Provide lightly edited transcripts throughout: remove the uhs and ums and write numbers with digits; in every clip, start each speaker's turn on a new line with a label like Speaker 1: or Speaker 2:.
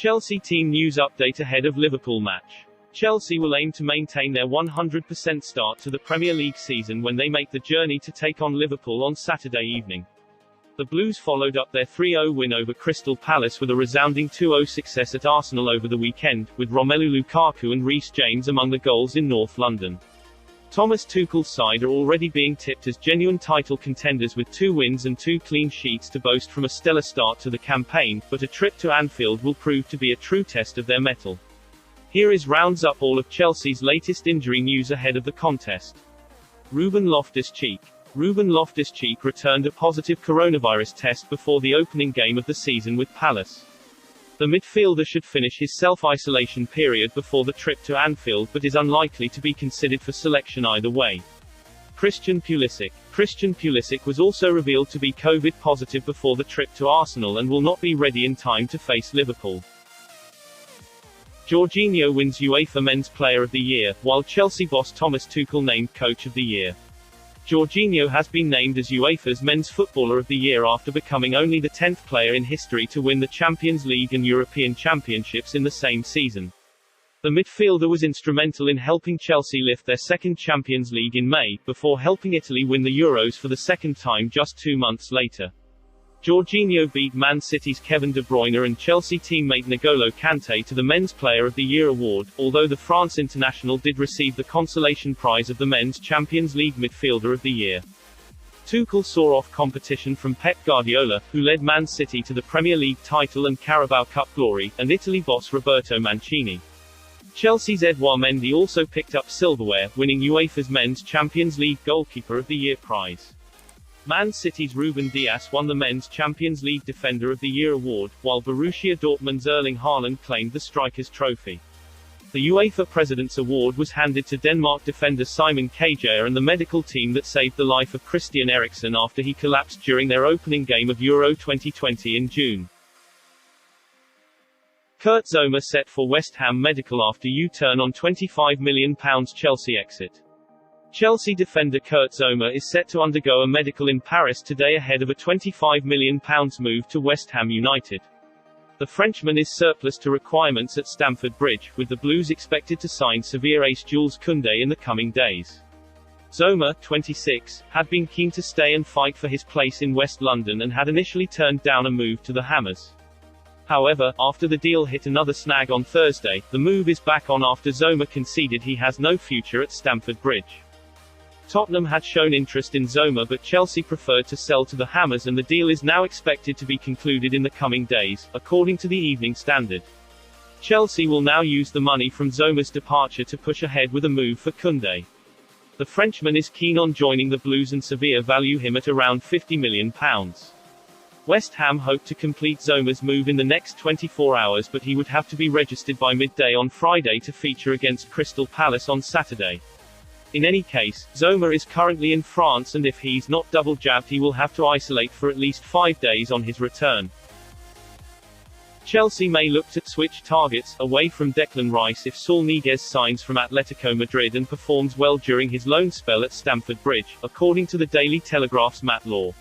Speaker 1: Chelsea team news update ahead of Liverpool match. Chelsea will aim to maintain their 100% start to the Premier League season when they make the journey to take on Liverpool on Saturday evening. The Blues followed up their 3-0 win over Crystal Palace with a resounding 2-0 success at Arsenal over the weekend, with Romelu Lukaku and Reece James among the goals in North London. Thomas Tuchel's side are already being tipped as genuine title contenders with 2 wins and 2 clean sheets to boast from a stellar start to the campaign, but a trip to Anfield will prove to be a true test of their mettle. Here is rounds up all of Chelsea's latest injury news ahead of the contest. Ruben Loftus-Cheek. Ruben Loftus-Cheek returned a positive coronavirus test before the opening game of the season with Palace. The midfielder should finish his self-isolation period before the trip to Anfield but is unlikely to be considered for selection either way. Christian Pulisic was also revealed to be COVID positive before the trip to Arsenal and will not be ready in time to face Liverpool. Jorginho wins UEFA Men's Player of the Year, while Chelsea boss Thomas Tuchel named Coach of the Year. Jorginho has been named as UEFA's Men's Footballer of the Year after becoming only the 10th player in history to win the Champions League and European Championships in the same season. The midfielder was instrumental in helping Chelsea lift their second Champions League in May, before helping Italy win the Euros for the second time just 2 months later. Jorginho beat Man City's Kevin De Bruyne and Chelsea teammate N'Golo Kante to the Men's Player of the Year award, although the France international did receive the consolation prize of the Men's Champions League Midfielder of the Year. Tuchel saw off competition from Pep Guardiola, who led Man City to the Premier League title and Carabao Cup glory, and Italy boss Roberto Mancini. Chelsea's Edouard Mendy also picked up silverware, winning UEFA's Men's Champions League Goalkeeper of the Year prize. Man City's Ruben Dias won the Men's Champions League Defender of the Year award, while Borussia Dortmund's Erling Haaland claimed the Strikers' Trophy. The UEFA President's Award was handed to Denmark defender Simon Kjær and the medical team that saved the life of Christian Eriksen after he collapsed during their opening game of Euro 2020 in June. Kurt Zouma set for West Ham medical after U-turn on £25 million Chelsea exit. Chelsea defender Kurt Zouma is set to undergo a medical in Paris today ahead of a £25 million move to West Ham United. The Frenchman is surplus to requirements at Stamford Bridge, with the Blues expected to sign Sevilla ace Jules Kounde in the coming days. Zouma, 26, had been keen to stay and fight for his place in West London and had initially turned down a move to the Hammers. However, after the deal hit another snag on Thursday, the move is back on after Zouma conceded he has no future at Stamford Bridge. Tottenham had shown interest in Zouma but Chelsea preferred to sell to the Hammers and the deal is now expected to be concluded in the coming days, according to the Evening Standard. Chelsea will now use the money from Zouma's departure to push ahead with a move for Kounde. The Frenchman is keen on joining the Blues and Sevilla value him at around £50 million. West Ham hope to complete Zouma's move in the next 24 hours but he would have to be registered by midday on Friday to feature against Crystal Palace on Saturday. In any case, Zouma is currently in France and if he's not double jabbed he will have to isolate for at least 5 days on his return. Chelsea may look to switch targets away from Declan Rice if Saul Niguez signs from Atletico Madrid and performs well during his loan spell at Stamford Bridge, according to the Daily Telegraph's Matt Law.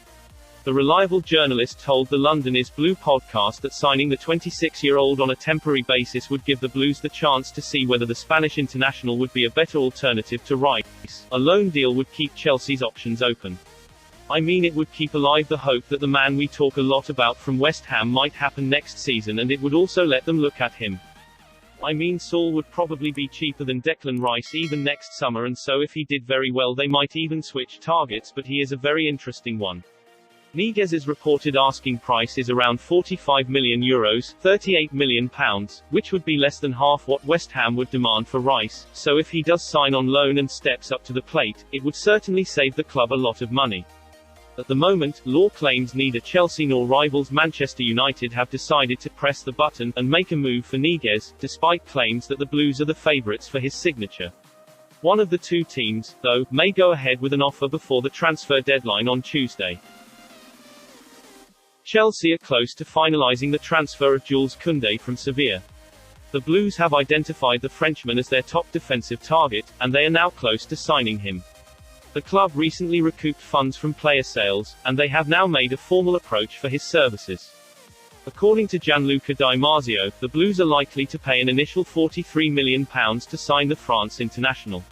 Speaker 1: The reliable journalist told the London is Blue podcast that signing the 26-year-old on a temporary basis would give the Blues the chance to see whether the Spanish international would be a better alternative to Rice. A loan deal would keep Chelsea's options open. I mean, it would keep alive the hope that the man we talk a lot about from West Ham might happen next season, and it would also let them look at him. I mean, Saul would probably be cheaper than Declan Rice even next summer, and so if he did very well they might even switch targets, but he is a very interesting one. Niguez's reported asking price is around €45 million, £38 million, which would be less than half what West Ham would demand for Rice, so if he does sign on loan and steps up to the plate, it would certainly save the club a lot of money. At the moment, Law claims neither Chelsea nor rivals Manchester United have decided to press the button and make a move for Niguez, despite claims that the Blues are the favourites for his signature. One of the two teams, though, may go ahead with an offer before the transfer deadline on Tuesday. Chelsea are close to finalising the transfer of Jules Kounde from Sevilla. The Blues have identified the Frenchman as their top defensive target, and they are now close to signing him. The club recently recouped funds from player sales, and they have now made a formal approach for his services. According to Gianluca Di Marzio, the Blues are likely to pay an initial £43 million to sign the France international.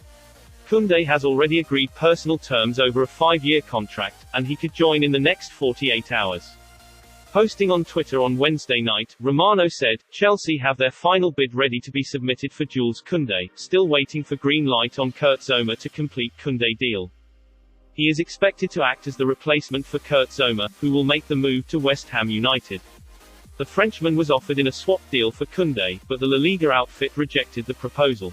Speaker 1: Kounde has already agreed personal terms over a 5-year contract, and he could join in the next 48 hours. Posting on Twitter on Wednesday night, Romano said, "Chelsea have their final bid ready to be submitted for Jules Kounde, still waiting for green light on Kurt Zouma to complete Kounde deal. He is expected to act as the replacement for Kurt Zouma, who will make the move to West Ham United." The Frenchman was offered in a swap deal for Kounde, but the La Liga outfit rejected the proposal.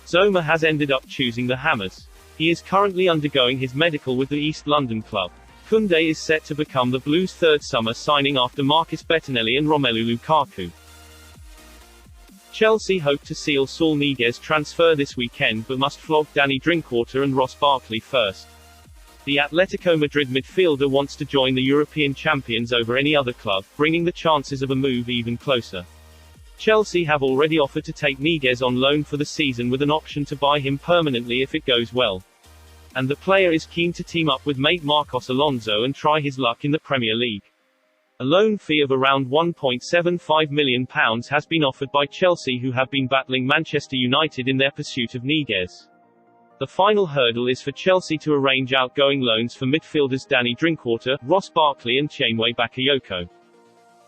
Speaker 1: Zouma has ended up choosing the Hammers. He is currently undergoing his medical with the East London club. Kounde is set to become the Blues' third summer signing after Marcus Bettinelli and Romelu Lukaku. Chelsea hope to seal Saul Niguez transfer this weekend but must flog Danny Drinkwater and Ross Barkley first. The Atletico Madrid midfielder wants to join the European champions over any other club, bringing the chances of a move even closer. Chelsea have already offered to take Niguez on loan for the season with an option to buy him permanently if it goes well. And the player is keen to team up with mate Marcos Alonso and try his luck in the Premier League. A loan fee of around £1.75 million has been offered by Chelsea, who have been battling Manchester United in their pursuit of Niguez. The final hurdle is for Chelsea to arrange outgoing loans for midfielders Danny Drinkwater, Ross Barkley and Chenwe Bakayoko.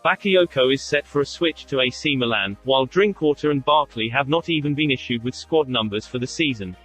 Speaker 1: Bakayoko is set for a switch to AC Milan, while Drinkwater and Barkley have not even been issued with squad numbers for the season.